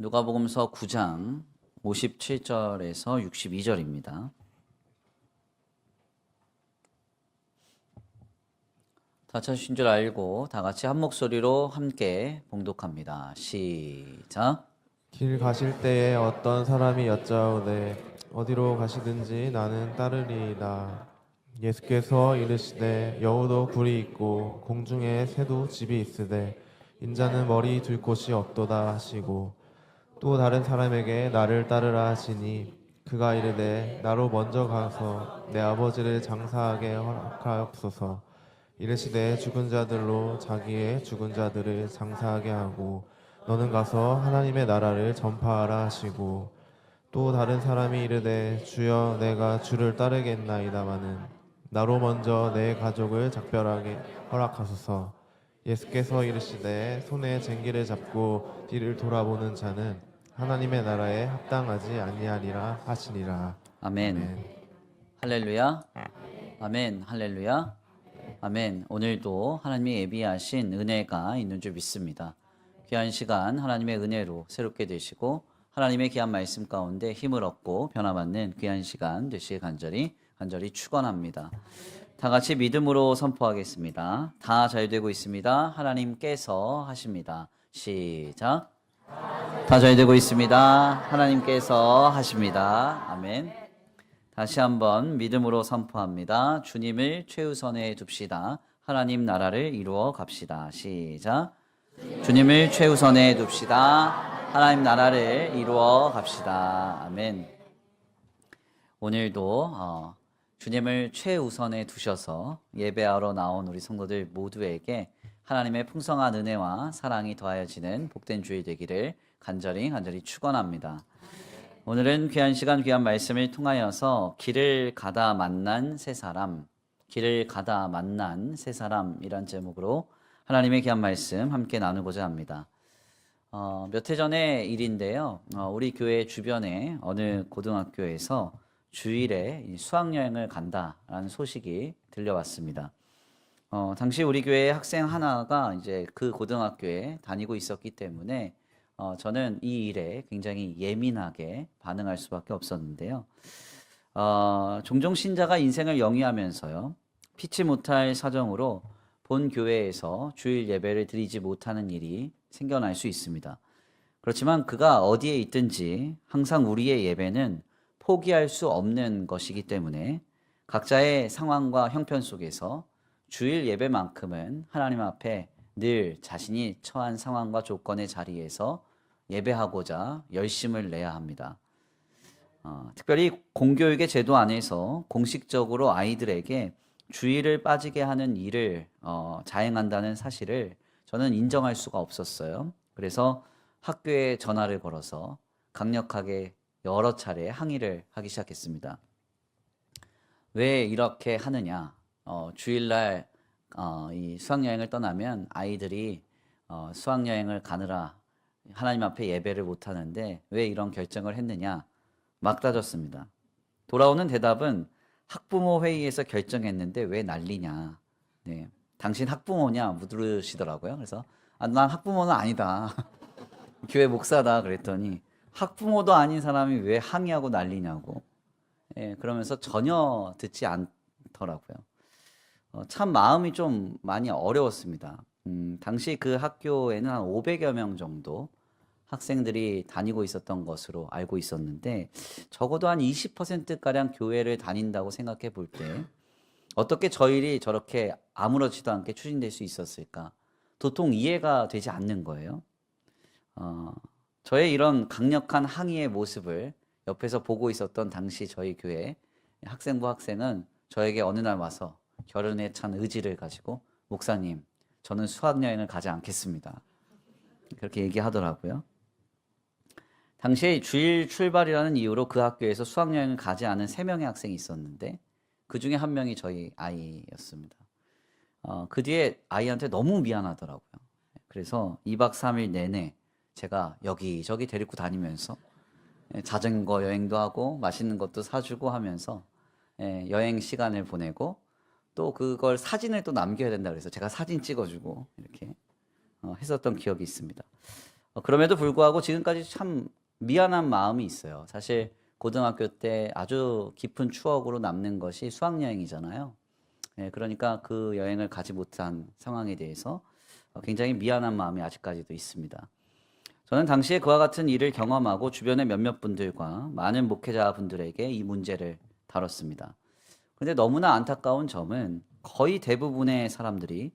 누가복음서 9장 57절에서 62절입니다. 다 찾으신 줄 알고 다 같이 한 목소리로 함께 봉독합니다. 시작. 길 가실 때에 어떤 사람이 여짜오되 어디로 가시든지 나는 따르리이다. 예수께서 이르시되 여우도 굴이 있고 공중에 새도 집이 있으되 인자는 머리 둘 곳이 없도다 하시고 또 다른 사람에게 나를 따르라 하시니 그가 이르되 나로 먼저 가서 내 아버지를 장사하게 허락하옵소서. 이르시되 죽은 자들로 자기의 죽은 자들을 장사하게 하고 너는 가서 하나님의 나라를 전파하라 하시고 또 다른 사람이 이르되 주여 내가 주를 따르겠나이다마는 나로 먼저 내 가족을 작별하게 허락하소서. 예수께서 이르시되 손에 쟁기를 잡고 뒤를 돌아보는 자는 하나님의 나라에 합당하지 아니하리라 하시니라. 아멘. 아멘. 할렐루야. 아멘. 할렐루야. 아멘. 오늘도 하나님이 예비하신 은혜가 있는 줄 믿습니다. 귀한 시간 하나님의 은혜로 새롭게 되시고 하나님의 귀한 말씀 가운데 힘을 얻고 변화받는 귀한 시간 되시길 간절히 축원합니다. 다 같이 믿음으로 선포하겠습니다. 다 잘 되고 있습니다. 하나님께서 하십니다. 시작. 다 잘 되고 있습니다. 하나님께서 하십니다. 아멘. 다시 한번 믿음으로 선포합니다. 주님을 최우선에 둡시다. 하나님 나라를 이루어 갑시다. 시작. 주님을 최우선에 둡시다. 하나님 나라를 이루어 갑시다. 아멘. 오늘도 주님을 최우선에 두셔서 예배하러 나온 우리 성도들 모두에게 하나님의 풍성한 은혜와 사랑이 더하여지는 복된 주일 되기를 간절히 축원합니다. 오늘은 귀한 시간 귀한 말씀을 통하여서 길을 가다 만난 세 사람이란 제목으로 하나님의 귀한 말씀 함께 나누고자 합니다. 몇 해 전의 일인데요. 우리 교회 주변에 어느 고등학교에서 주일에 수학여행을 간다라는 소식이 들려왔습니다. 당시 우리 교회 학생 하나가 이제 그 고등학교에 다니고 있었기 때문에 저는 이 일에 굉장히 예민하게 반응할 수밖에 없었는데요. 종종 신자가 인생을 영위하면서요, 피치 못할 사정으로 본 교회에서 주일 예배를 드리지 못하는 일이 생겨날 수 있습니다. 그렇지만 그가 어디에 있든지 항상 우리의 예배는 포기할 수 없는 것이기 때문에 각자의 상황과 형편 속에서 주일 예배만큼은 하나님 앞에 늘 자신이 처한 상황과 조건의 자리에서 예배하고자 열심을 내야 합니다. 특별히 공교육의 제도 안에서 공식적으로 아이들에게 주일을 빠지게 하는 일을 자행한다는 사실을 저는 인정할 수가 없었어요. 그래서 학교에 전화를 걸어서 강력하게 여러 차례 항의를 하기 시작했습니다. 왜 이렇게 하느냐? 주일날 이 수학여행을 떠나면 아이들이 수학여행을 가느라 하나님 앞에 예배를 못하는데 왜 이런 결정을 했느냐? 막 따졌습니다. 돌아오는 대답은 학부모 회의에서 결정했는데 왜 난리냐? 네, 당신 학부모냐? 물으시더라고요. 그래서 난 학부모는 아니다. 교회 목사다 그랬더니 학부모도 아닌 사람이 왜 항의하고 난리냐고. 예, 그러면서 전혀 듣지 않더라고요. 참 마음이 좀 많이 어려웠습니다. 당시 그 학교에는 한 500여 명 정도 학생들이 다니고 있었던 것으로 알고 있었는데 적어도 한 20%가량 교회를 다닌다고 생각해 볼 때 어떻게 저 일이 저렇게 아무렇지도 않게 추진될 수 있었을까? 도통 이해가 되지 않는 거예요. 저의 이런 강력한 항의의 모습을 옆에서 보고 있었던 당시 저희 교회 학생부 학생은 저에게 어느 날 와서 결연에 찬 의지를 가지고 목사님, 저는 수학여행을 가지 않겠습니다. 그렇게 얘기하더라고요. 당시에 주일 출발이라는 이유로 그 학교에서 수학여행을 가지 않은 3명의 학생이 있었는데 그 중에 한 명이 저희 아이였습니다. 그 뒤에 아이한테 너무 미안하더라고요. 그래서 2박 3일 내내 제가 여기저기 데리고 다니면서 자전거 여행도 하고 맛있는 것도 사주고 하면서 여행 시간을 보내고 또 그걸 사진을 또 남겨야 된다 그래서 제가 사진 찍어주고 이렇게 했었던 기억이 있습니다. 그럼에도 불구하고 지금까지 참 미안한 마음이 있어요. 사실 고등학교 때 아주 깊은 추억으로 남는 것이 수학여행이잖아요. 예, 그러니까 그 여행을 가지 못한 상황에 대해서 굉장히 미안한 마음이 아직까지도 있습니다. 저는 당시에 그와 같은 일을 경험하고 주변의 몇몇 분들과 많은 목회자분들에게 이 문제를 다뤘습니다. 근데 너무나 안타까운 점은 거의 대부분의 사람들이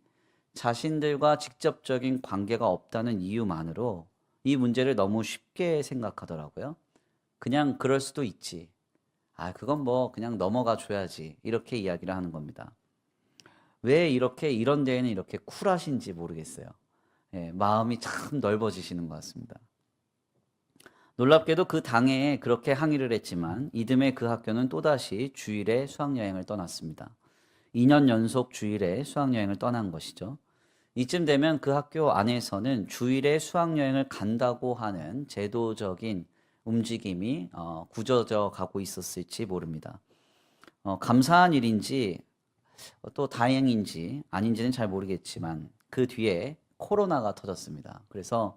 자신들과 직접적인 관계가 없다는 이유만으로 이 문제를 너무 쉽게 생각하더라고요. 그냥 그럴 수도 있지. 아, 그건 뭐 그냥 넘어가 줘야지. 이렇게 이야기를 하는 겁니다. 왜 이렇게 이런 데에는 이렇게 쿨하신지 모르겠어요. 예, 마음이 참 넓어지시는 것 같습니다. 놀랍게도 그 당해에 그렇게 항의를 했지만 이듬해 그 학교는 또다시 주일에 수학여행을 떠났습니다. 2년 연속 주일에 수학여행을 떠난 것이죠. 이쯤 되면 그 학교 안에서는 주일에 수학여행을 간다고 하는 제도적인 움직임이 굳어져 가고 있었을지 모릅니다. 감사한 일인지 또 다행인지 아닌지는 잘 모르겠지만 그 뒤에 코로나가 터졌습니다. 그래서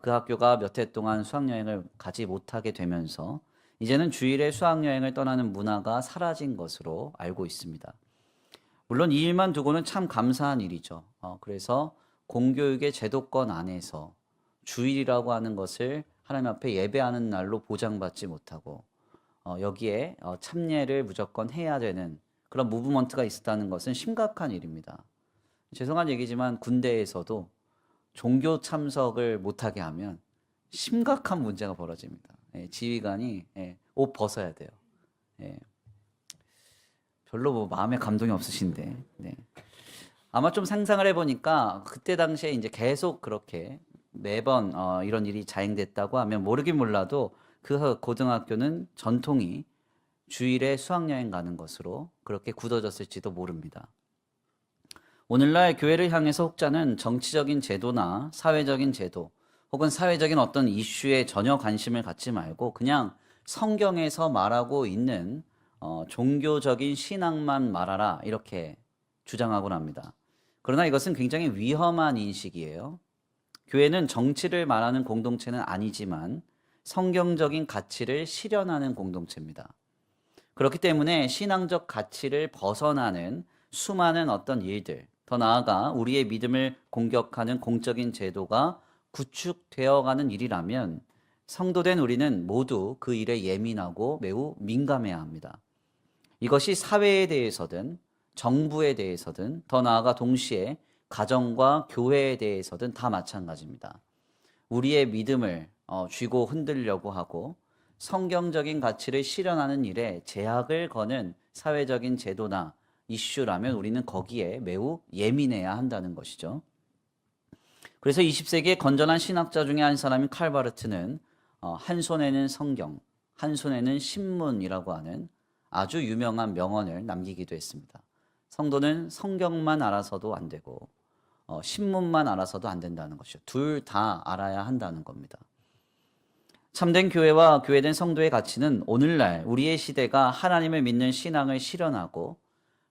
그 학교가 몇 해 동안 수학여행을 가지 못하게 되면서 이제는 주일에 수학여행을 떠나는 문화가 사라진 것으로 알고 있습니다. 물론 이 일만 두고는 참 감사한 일이죠. 그래서 공교육의 제도권 안에서 주일이라고 하는 것을 하나님 앞에 예배하는 날로 보장받지 못하고 여기에 참여를 무조건 해야 되는 그런 무브먼트가 있었다는 것은 심각한 일입니다. 죄송한 얘기지만 군대에서도 종교 참석을 못하게 하면 심각한 문제가 벌어집니다. 예, 지휘관이 옷 벗어야 돼요. 예, 별로 뭐 마음에 감동이 없으신데. 네. 아마 좀 상상을 해보니까 그때 당시에 이제 계속 그렇게 매번 이런 일이 자행됐다고 하면 모르긴 몰라도 그 고등학교는 전통이 주일에 수학여행 가는 것으로 그렇게 굳어졌을지도 모릅니다. 오늘날 교회를 향해서 혹자는 정치적인 제도나 사회적인 제도 혹은 사회적인 어떤 이슈에 전혀 관심을 갖지 말고 그냥 성경에서 말하고 있는 종교적인 신앙만 말하라 이렇게 주장하곤 합니다. 그러나 이것은 굉장히 위험한 인식이에요. 교회는 정치를 말하는 공동체는 아니지만 성경적인 가치를 실현하는 공동체입니다. 그렇기 때문에 신앙적 가치를 벗어나는 수많은 어떤 일들, 더 나아가 우리의 믿음을 공격하는 공적인 제도가 구축되어가는 일이라면 성도된 우리는 모두 그 일에 예민하고 매우 민감해야 합니다. 이것이 사회에 대해서든 정부에 대해서든 더 나아가 동시에 가정과 교회에 대해서든 다 마찬가지입니다. 우리의 믿음을 쥐고 흔들려고 하고 성경적인 가치를 실현하는 일에 제약을 거는 사회적인 제도나 이슈라면 우리는 거기에 매우 예민해야 한다는 것이죠. 그래서 20세기의 건전한 신학자 중에 한 사람인 칼바르트는 한 손에는 성경, 한 손에는 신문이라고 하는 아주 유명한 명언을 남기기도 했습니다. 성도는 성경만 알아서도 안 되고 신문만 알아서도 안 된다는 것이죠. 둘 다 알아야 한다는 겁니다. 참된 교회와 교회된 성도의 가치는 오늘날 우리의 시대가 하나님을 믿는 신앙을 실현하고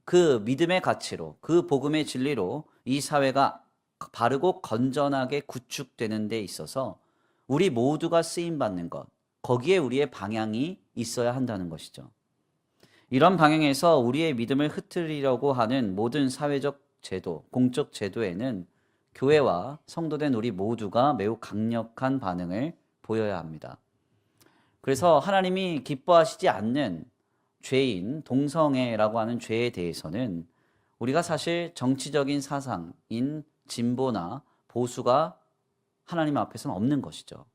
그 믿음의 가치로 그 복음의 진리로 이 사회가 바르고 건전하게 구축되는 데 있어서 우리 모두가 쓰임받는 것, 거기에 우리의 방향이 있어야 한다는 것이죠. 이런 방향에서 우리의 믿음을 흐트리려고 하는 모든 사회적 제도, 공적 제도에는 교회와 성도된 우리 모두가 매우 강력한 반응을 보여야 합니다. 그래서 하나님이 기뻐하시지 않는 죄인, 동성애라고 하는 죄에 대해서는 우리가 사실 정치적인 사상인 진보나 보수가 하나님 앞에서는 없는 것이죠.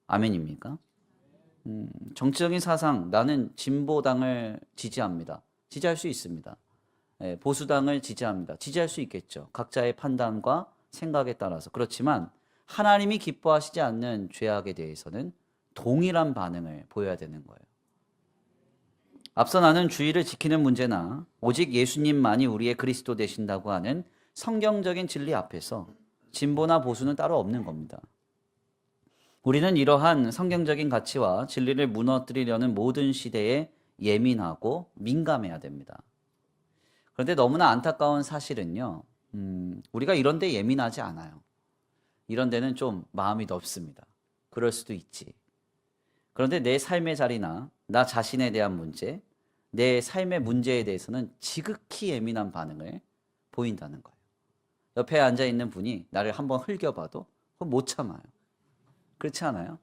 아멘입니까? 정치적인 사상, 나는 진보당을 지지합니다. 지지할 수 있습니다. 보수당을 지지합니다. 지지할 수 있겠죠. 각자의 판단과 생각에 따라서. 그렇지만 하나님이 기뻐하시지 않는 죄악에 대해서는 동일한 반응을 보여야 되는 거예요. 앞서 나는 주의를 지키는 문제나 오직 예수님만이 우리의 그리스도 되신다고 하는 성경적인 진리 앞에서 진보나 보수는 따로 없는 겁니다. 우리는 이러한 성경적인 가치와 진리를 무너뜨리려는 모든 시대에 예민하고 민감해야 됩니다. 그런데 너무나 안타까운 사실은요, 우리가 이런 데 예민하지 않아요. 이런 데는 좀 마음이 넓습니다. 그럴 수도 있지. 그런데 내 삶의 자리나 나 자신에 대한 문제, 내 삶의 문제에 대해서는 지극히 예민한 반응을 보인다는 거예요. 옆에 앉아 있는 분이 나를 한번 흘겨봐도 그건 못 참아요. 그렇지 않아요?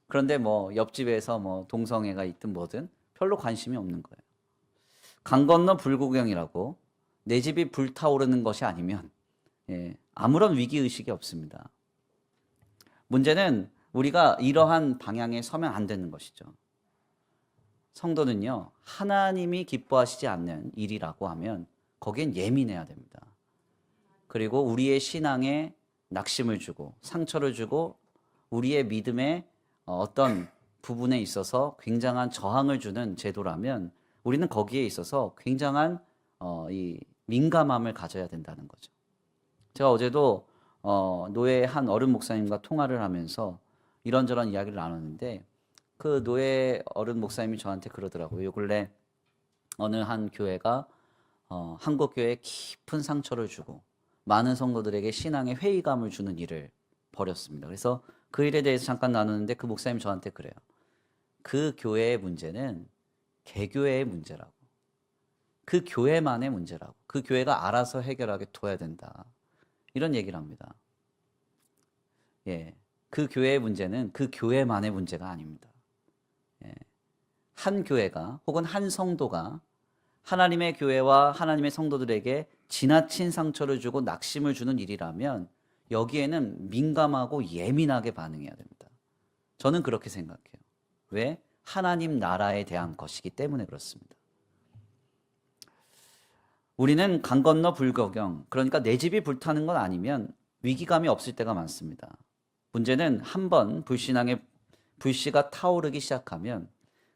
그런데 뭐 옆집에서 뭐 동성애가 있든 뭐든 별로 관심이 없는 거예요. 강 건너 불구경이라고 내 집이 불타오르는 것이 아니면 아무런 위기의식이 없습니다. 문제는 우리가 이러한 방향에 서면 안 되는 것이죠. 성도는요, 하나님이 기뻐하시지 않는 일이라고 하면 거기엔 예민해야 됩니다. 그리고 우리의 신앙에 낙심을 주고 상처를 주고 우리의 믿음에 어떤 부분에 있어서 굉장한 저항을 주는 제도라면 우리는 거기에 있어서 굉장한 이 민감함을 가져야 된다는 거죠. 제가 어제도 노예 한 어른 목사님과 통화를 하면서 이런저런 이야기를 나눴는데 그 노예 어른 목사님이 저한테 그러더라고요. 요 근래 어느 한 교회가 한국 교회에 깊은 상처를 주고 많은 성도들에게 신앙의 회의감을 주는 일을 벌였습니다. 그래서 그 일에 대해서 잠깐 나누는데 그 목사님이 저한테 그래요. 그 교회의 문제는 개교회의 문제라고. 그 교회만의 문제라고. 그 교회가 알아서 해결하게 둬야 된다. 이런 얘기를 합니다. 그 교회의 문제는 그 교회만의 문제가 아닙니다. 한 교회가 혹은 한 성도가 하나님의 교회와 하나님의 성도들에게 지나친 상처를 주고 낙심을 주는 일이라면 여기에는 민감하고 예민하게 반응해야 됩니다. 저는 그렇게 생각해요. 왜? 하나님 나라에 대한 것이기 때문에 그렇습니다. 우리는 강 건너 불구경, 그러니까 내 집이 불타는 건 아니면 위기감이 없을 때가 많습니다. 문제는 한번 불씨가 타오르기 시작하면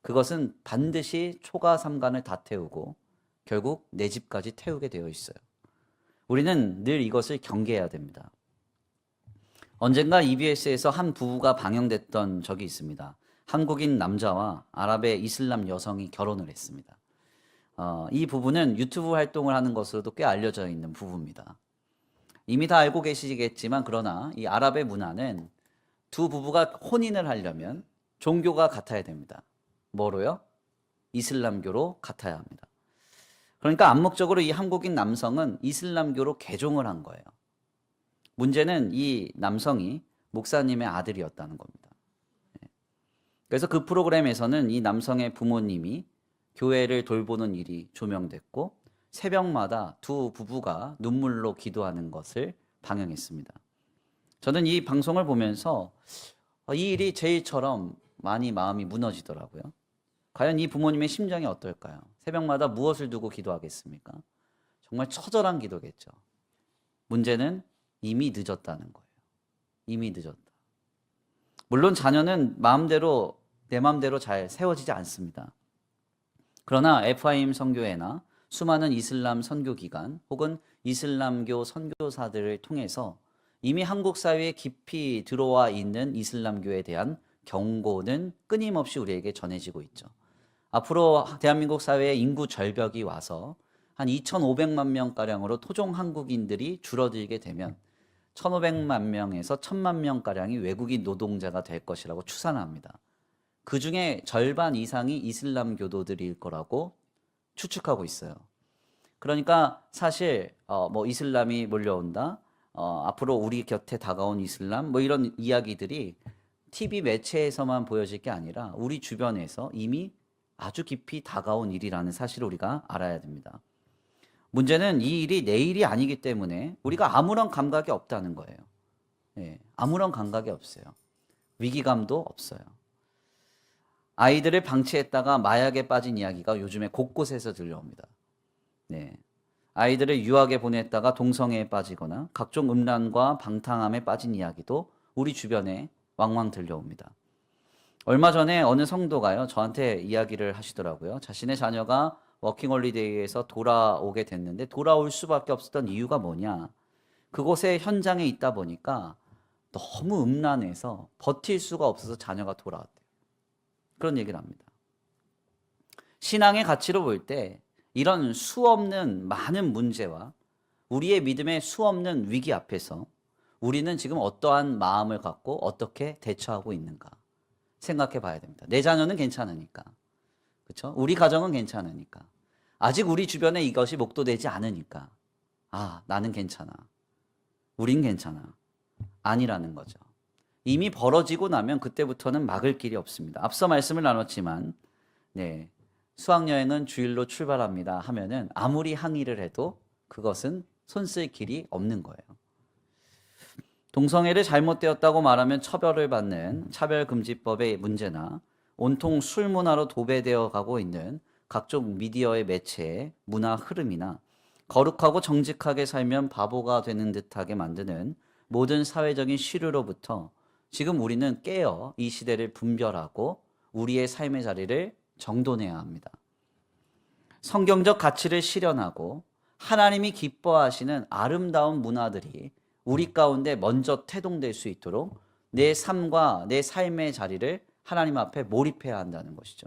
그것은 반드시 초가 삼간을 다 태우고 결국 내 집까지 태우게 되어 있어요. 우리는 늘 이것을 경계해야 됩니다. 언젠가 EBS에서 한 부부가 방영됐던 적이 있습니다. 한국인 남자와 아랍의 이슬람 여성이 결혼을 했습니다. 이 부부는 유튜브 활동을 하는 것으로도 꽤 알려져 있는 부부입니다. 이미 다 알고 계시겠지만 그러나 이 아랍의 문화는 두 부부가 혼인을 하려면 종교가 같아야 됩니다. 뭐로요? 이슬람교로 같아야 합니다. 그러니까 암묵적으로 이 한국인 남성은 이슬람교로 개종을 한 거예요. 문제는 이 남성이 목사님의 아들이었다는 겁니다. 그래서 그 프로그램에서는 이 남성의 부모님이 교회를 돌보는 일이 조명됐고 새벽마다 두 부부가 눈물로 기도하는 것을 방영했습니다. 저는 이 방송을 보면서 이 일이 제 일처럼 많이 마음이 무너지더라고요. 과연 이 부모님의 심정이 어떨까요? 새벽마다 무엇을 두고 기도하겠습니까? 정말 처절한 기도겠죠. 문제는 이미 늦었다는 거예요. 이미 늦었다. 물론 자녀는 내 마음대로 잘 세워지지 않습니다. 그러나 FIM 선교회나 수많은 이슬람 선교기관 혹은 이슬람교 선교사들을 통해서 이미 한국 사회에 깊이 들어와 있는 이슬람교에 대한 경고는 끊임없이 우리에게 전해지고 있죠. 앞으로 대한민국 사회에 인구 절벽이 와서 한 2,500만 명가량으로 토종 한국인들이 줄어들게 되면 1,500만 명에서 1,000만 명가량이 외국인 노동자가 될 것이라고 추산합니다. 그 중에 절반 이상이 이슬람 교도들일 거라고 추측하고 있어요. 그러니까 사실 뭐 이슬람이 몰려온다, 앞으로 우리 곁에 다가온 이슬람, 뭐 이런 이야기들이 TV 매체에서만 보여질 게 아니라 우리 주변에서 이미 아주 깊이 다가온 일이라는 사실을 우리가 알아야 됩니다. 문제는 이 일이 내 일이 아니기 때문에 우리가 아무런 감각이 없다는 거예요. 아무런 감각이 없어요. 위기감도 없어요. 아이들을 방치했다가 마약에 빠진 이야기가 요즘에 곳곳에서 들려옵니다. 아이들을 유학에 보냈다가 동성애에 빠지거나 각종 음란과 방탕함에 빠진 이야기도 우리 주변에 왕왕 들려옵니다. 얼마 전에 어느 성도가요, 저한테 이야기를 하시더라고요. 자신의 자녀가 워킹홀리데이에서 돌아오게 됐는데 돌아올 수밖에 없었던 이유가 뭐냐? 그곳에 현장에 있다 보니까 너무 음란해서 버틸 수가 없어서 자녀가 돌아왔대요. 그런 얘기를 합니다. 신앙의 가치로 볼 때 이런 수없는 많은 문제와 우리의 믿음의 수없는 위기 앞에서 우리는 지금 어떠한 마음을 갖고 어떻게 대처하고 있는가 생각해 봐야 됩니다. 내 자녀는 괜찮으니까. 그렇죠? 우리 가정은 괜찮으니까. 아직 우리 주변에 이것이 목도되지 않으니까. 아, 나는 괜찮아. 우린 괜찮아. 아니라는 거죠. 이미 벌어지고 나면 그때부터는 막을 길이 없습니다. 앞서 말씀을 나눴지만, 네, 수학여행은 주일로 출발합니다 하면은 아무리 항의를 해도 그것은 손쓸 길이 없는 거예요. 동성애를 잘못되었다고 말하면 처벌을 받는 차별금지법의 문제나 온통 술 문화로 도배되어 가고 있는 각종 미디어의 매체, 문화 흐름이나 거룩하고 정직하게 살면 바보가 되는 듯하게 만드는 모든 사회적인 시류로부터 지금 우리는 깨어 이 시대를 분별하고 우리의 삶의 자리를 정돈해야 합니다. 성경적 가치를 실현하고 하나님이 기뻐하시는 아름다운 문화들이 우리 가운데 먼저 태동될 수 있도록 내 삶과 내 삶의 자리를 하나님 앞에 몰입해야 한다는 것이죠.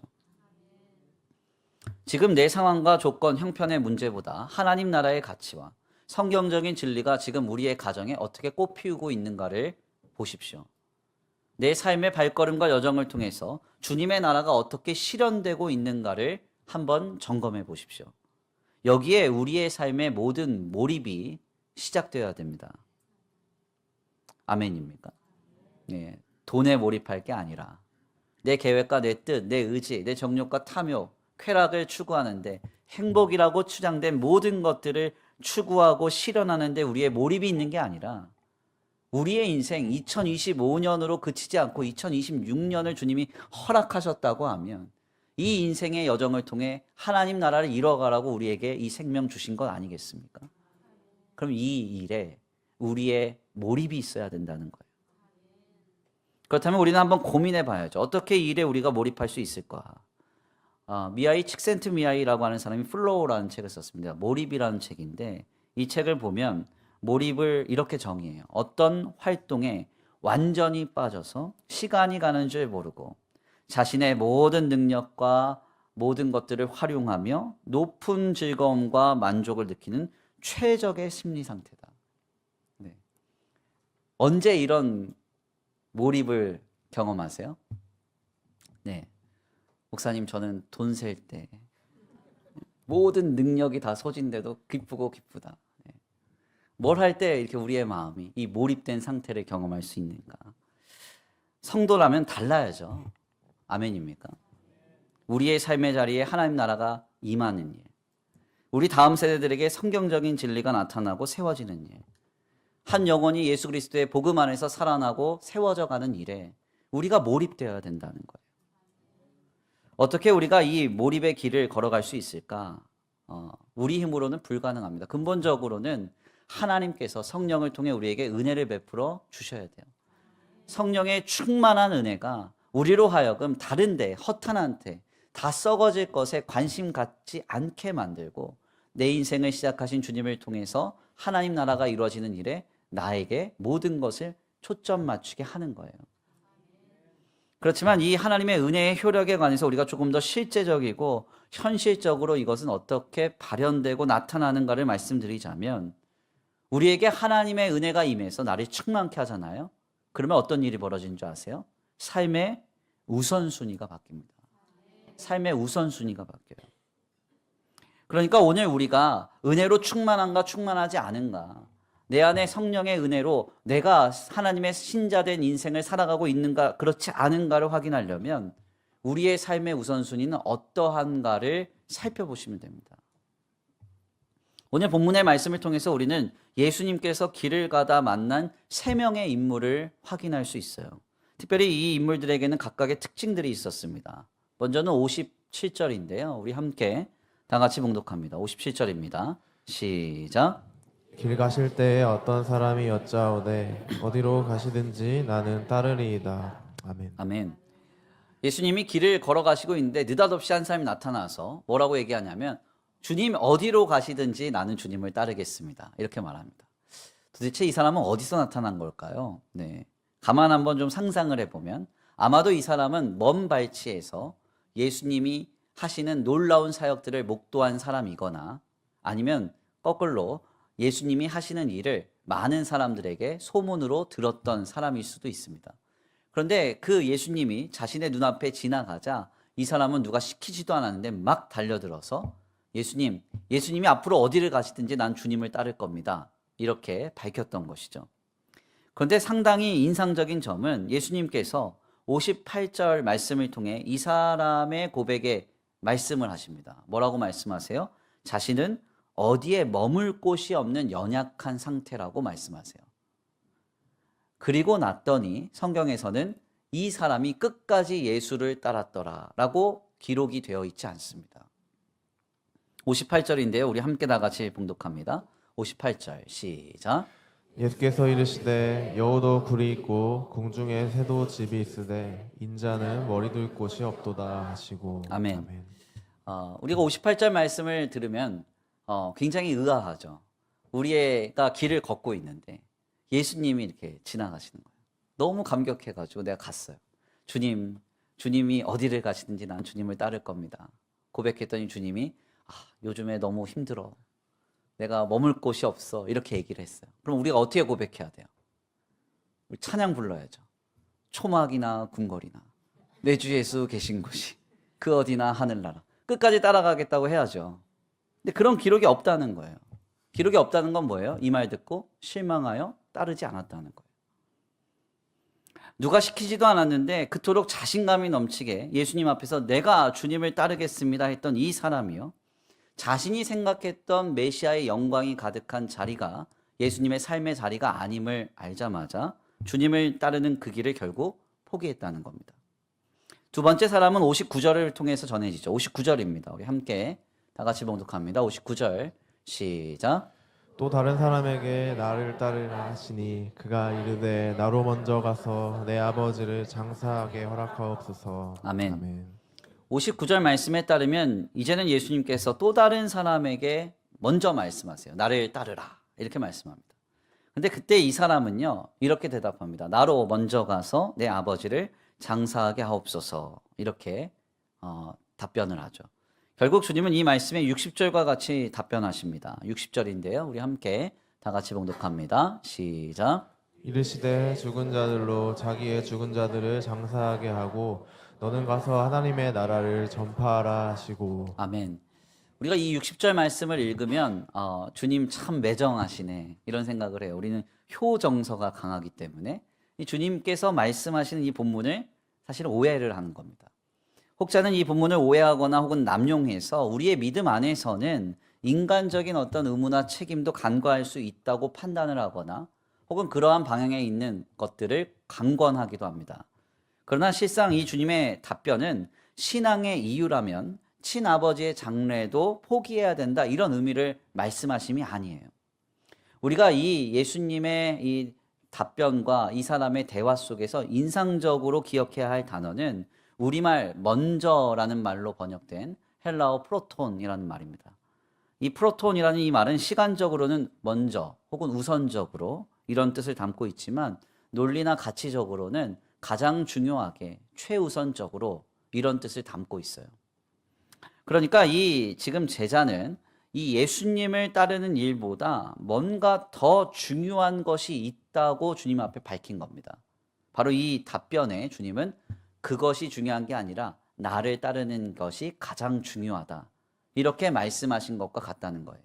지금 내 상황과 조건, 형편의 문제보다 하나님 나라의 가치와 성경적인 진리가 지금 우리의 가정에 어떻게 꽃피우고 있는가를 보십시오. 내 삶의 발걸음과 여정을 통해서 주님의 나라가 어떻게 실현되고 있는가를 한번 점검해 보십시오. 여기에 우리의 삶의 모든 몰입이 시작되어야 됩니다. 아멘입니까? 네, 돈에 몰입할 게 아니라 내 계획과 내 뜻, 내 의지, 내 정욕과 탐욕, 쾌락을 추구하는데 행복이라고 추장된 모든 것들을 추구하고 실현하는데 우리의 몰입이 있는 게 아니라 우리의 인생 2025년으로 그치지 않고 2026년을 주님이 허락하셨다고 하면 이 인생의 여정을 통해 하나님 나라를 이뤄가라고 우리에게 이 생명 주신 것 아니겠습니까? 그럼 이 일에 우리의 몰입이 있어야 된다는 거예요. 그렇다면 우리는 한번 고민해 봐야죠. 어떻게 이 일에 우리가 몰입할 수 있을까? 미하이 칙센트미하이라고 하는 사람이 플로우라는 책을 썼습니다. 몰입이라는 책인데 이 책을 보면 몰입을 이렇게 정의해요. 어떤 활동에 완전히 빠져서 시간이 가는 줄 모르고 자신의 모든 능력과 모든 것들을 활용하며 높은 즐거움과 만족을 느끼는 최적의 심리 상태다. 네. 언제 이런 몰입을 경험하세요? 네. 목사님, 저는 돈 셀 때 모든 능력이 다 소진돼도 기쁘고 기쁘다. 네. 뭘 할 때 이렇게 우리의 마음이 이 몰입된 상태를 경험할 수 있는가? 성도라면 달라야죠. 아멘입니까? 우리의 삶의 자리에 하나님 나라가 임하는 일, 우리 다음 세대들에게 성경적인 진리가 나타나고 세워지는 일, 한 영혼이 예수 그리스도의 복음 안에서 살아나고 세워져 가는 일에 우리가 몰입되어야 된다는 거예요. 어떻게 우리가 이 몰입의 길을 걸어갈 수 있을까? 우리 힘으로는 불가능합니다. 근본적으로는 하나님께서 성령을 통해 우리에게 은혜를 베풀어 주셔야 돼요. 성령의 충만한 은혜가 우리로 하여금 다른데, 허탄한테, 다 썩어질 것에 관심 갖지 않게 만들고 내 인생을 시작하신 주님을 통해서 하나님 나라가 이루어지는 일에 나에게 모든 것을 초점 맞추게 하는 거예요. 그렇지만 이 하나님의 은혜의 효력에 관해서 우리가 조금 더 실제적이고 현실적으로 이것은 어떻게 발현되고 나타나는가를 말씀드리자면 우리에게 하나님의 은혜가 임해서 나를 충만케 하잖아요. 그러면 어떤 일이 벌어지는 줄 아세요? 삶의 우선순위가 바뀝니다. 삶의 우선순위가 바뀌어요. 그러니까 오늘 우리가 은혜로 충만한가 충만하지 않은가, 내 안에 성령의 은혜로 내가 하나님의 신자된 인생을 살아가고 있는가 그렇지 않은가를 확인하려면 우리의 삶의 우선순위는 어떠한가를 살펴보시면 됩니다. 오늘 본문의 말씀을 통해서 우리는 예수님께서 길을 가다 만난 3명의 인물을 확인할 수 있어요. 특별히 이 인물들에게는 각각의 특징들이 있었습니다. 먼저는 57절인데요. 우리 함께 다 같이 봉독합니다. 57절입니다. 시작. 길 가실 때에 어떤 사람이 여짜오되 어디로 가시든지 나는 따르리이다. 아멘. 아멘. 예수님이 길을 걸어가시고 있는데 느닷없이 한 사람이 나타나서 뭐라고 얘기하냐면 주님 어디로 가시든지 나는 주님을 따르겠습니다. 이렇게 말합니다. 도대체 이 사람은 어디서 나타난 걸까요? 네. 가만 한번 좀 상상을 해보면 아마도 이 사람은 먼 발치에서 예수님이 하시는 놀라운 사역들을 목도한 사람이거나 아니면 거꾸로 예수님이 하시는 일을 많은 사람들에게 소문으로 들었던 사람일 수도 있습니다. 그런데 그 예수님이 자신의 눈앞에 지나가자 이 사람은 누가 시키지도 않았는데 막 달려들어서 예수님이 앞으로 어디를 가시든지 난 주님을 따를 겁니다. 이렇게 밝혔던 것이죠. 그런데 상당히 인상적인 점은 예수님께서 58절 말씀을 통해 이 사람의 고백에 말씀을 하십니다. 뭐라고 말씀하세요? 자신은 어디에 머물 곳이 없는 연약한 상태라고 말씀하세요. 그리고 났더니 성경에서는 이 사람이 끝까지 예수를 따랐더라 라고 기록이 되어 있지 않습니다. 58절인데요. 우리 함께 다 같이 봉독합니다. 58절 시작. 예수께서 이르시되 여우도 굴이 있고 공중에 새도 집이 있으되 인자는 머리 둘 곳이 없도다 하시고. 아멘. 우리가 58절 말씀을 들으면 굉장히 의아하죠. 우리가 길을 걷고 있는데 예수님이 이렇게 지나가시는 거예요. 너무 감격해가지고 내가 갔어요. 주님이 어디를 가시든지 난 주님을 따를 겁니다. 고백했더니 주님이 요즘에 너무 힘들어. 내가 머물 곳이 없어. 이렇게 얘기를 했어요. 그럼 우리가 어떻게 고백해야 돼요? 우리 찬양 불러야죠. 초막이나 궁궐이나 내 주 예수 계신 곳이 그 어디나 하늘나라. 끝까지 따라가겠다고 해야죠. 근데 그런 기록이 없다는 거예요. 기록이 없다는 건 뭐예요? 이 말 듣고 실망하여 따르지 않았다는 거예요. 누가 시키지도 않았는데 그토록 자신감이 넘치게 예수님 앞에서 내가 주님을 따르겠습니다 했던 이 사람이요. 자신이 생각했던 메시아의 영광이 가득한 자리가 예수님의 삶의 자리가 아님을 알자마자 주님을 따르는 그 길을 결국 포기했다는 겁니다. 두 번째 사람은 59절을 통해서 전해지죠. 59절입니다. 우리 함께 다 같이 봉독합니다. 59절 시작. 또 다른 사람에게 나를 따르라 하시니 그가 이르되 나로 먼저 가서 내 아버지를 장사하게 허락하옵소서. 아멘. 59절 말씀에 따르면 이제는 예수님께서 또 다른 사람에게 먼저 말씀하세요. 나를 따르라 이렇게 말씀합니다. 근데 그때 이 사람은요 이렇게 대답합니다. 나로 먼저 가서 내 아버지를 장사하게 하옵소서. 이렇게 답변을 하죠. 결국 주님은 이 말씀에 60절과 같이 답변하십니다. 60절인데요. 우리 함께 다 같이 봉독합니다. 시작. 이르시되 죽은 자들로 자기의 죽은 자들을 장사하게 하고 너는 가서 하나님의 나라를 전파하라 하시고. 아멘. 우리가 이 60절 말씀을 읽으면 주님 참 매정하시네 이런 생각을 해요. 우리는 효정서가 강하기 때문에 이 주님께서 말씀하시는 이 본문을 사실 오해를 하는 겁니다. 혹자는 이 본문을 오해하거나 혹은 남용해서 우리의 믿음 안에서는 인간적인 어떤 의무나 책임도 간과할 수 있다고 판단을 하거나 혹은 그러한 방향에 있는 것들을 강권하기도 합니다. 그러나 실상 이 주님의 답변은 신앙의 이유라면 친아버지의 장례도 포기해야 된다 이런 의미를 말씀하심이 아니에요. 우리가 이 예수님의 이 답변과 이 사람의 대화 속에서 인상적으로 기억해야 할 단어는 우리말 먼저라는 말로 번역된 헬라어 프로톤이라는 말입니다. 이 프로톤이라는 이 말은 시간적으로는 먼저 혹은 우선적으로 이런 뜻을 담고 있지만 논리나 가치적으로는 가장 중요하게 최우선적으로 이런 뜻을 담고 있어요. 그러니까 이 지금 제자는 이 예수님을 따르는 일보다 뭔가 더 중요한 것이 있다고 주님 앞에 밝힌 겁니다. 바로 이 답변에 주님은 그것이 중요한 게 아니라 나를 따르는 것이 가장 중요하다. 이렇게 말씀하신 것과 같다는 거예요.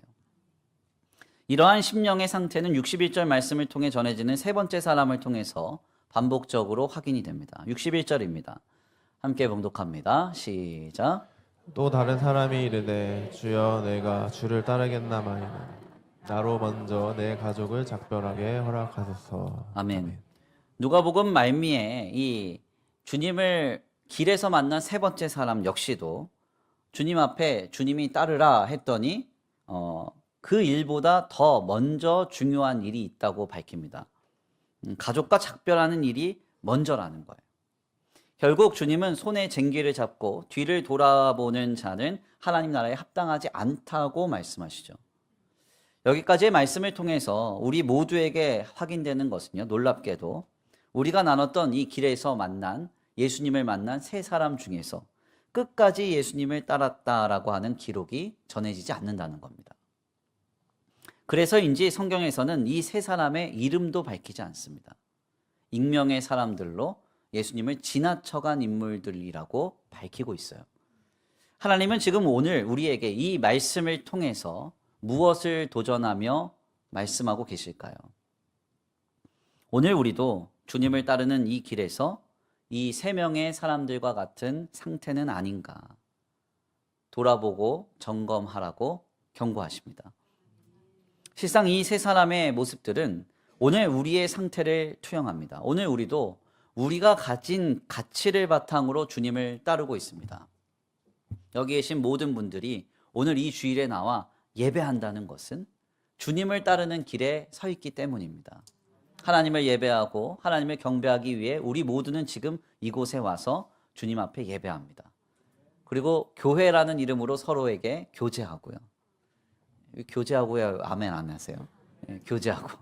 이러한 심령의 상태는 61절 말씀을 통해 전해지는 세 번째 사람을 통해서 반복적으로 확인이 됩니다. 61절입니다. 함께 봉독합니다. 시작. 또 다른 사람이 이르되 주여 내가 주를 따르겠나마이다. 나로 먼저 내 가족을 작별하게 허락하소서. 아멘. 누가복음 말미에 이 주님을 길에서 만난 세 번째 사람 역시도 주님 앞에 주님이 따르라 했더니 그 일보다 더 먼저 중요한 일이 있다고 밝힙니다. 가족과 작별하는 일이 먼저라는 거예요. 결국 주님은 손에 쟁기를 잡고 뒤를 돌아보는 자는 하나님 나라에 합당하지 않다고 말씀하시죠. 여기까지의 말씀을 통해서 우리 모두에게 확인되는 것은요, 놀랍게도 우리가 나눴던 이 길에서 만난 예수님을 만난 세 사람 중에서 끝까지 예수님을 따랐다라고 하는 기록이 전해지지 않는다는 겁니다. 그래서인지 성경에서는 이 세 사람의 이름도 밝히지 않습니다. 익명의 사람들로 예수님을 지나쳐간 인물들이라고 밝히고 있어요. 하나님은 지금 오늘 우리에게 이 말씀을 통해서 무엇을 도전하며 말씀하고 계실까요? 오늘 우리도 주님을 따르는 이 길에서 이 세 명의 사람들과 같은 상태는 아닌가 돌아보고 점검하라고 경고하십니다. 실상 이 세 사람의 모습들은 오늘 우리의 상태를 투영합니다. 오늘 우리도 우리가 가진 가치를 바탕으로 주님을 따르고 있습니다. 여기 계신 모든 분들이 오늘 이 주일에 나와 예배한다는 것은 주님을 따르는 길에 서 있기 때문입니다. 하나님을 예배하고 하나님을 경배하기 위해 우리 모두는 지금 이곳에 와서 주님 앞에 예배합니다. 그리고 교회라는 이름으로 서로에게 교제하고요. 교제하고요. 아멘 안 하세요? 네, 교제하고,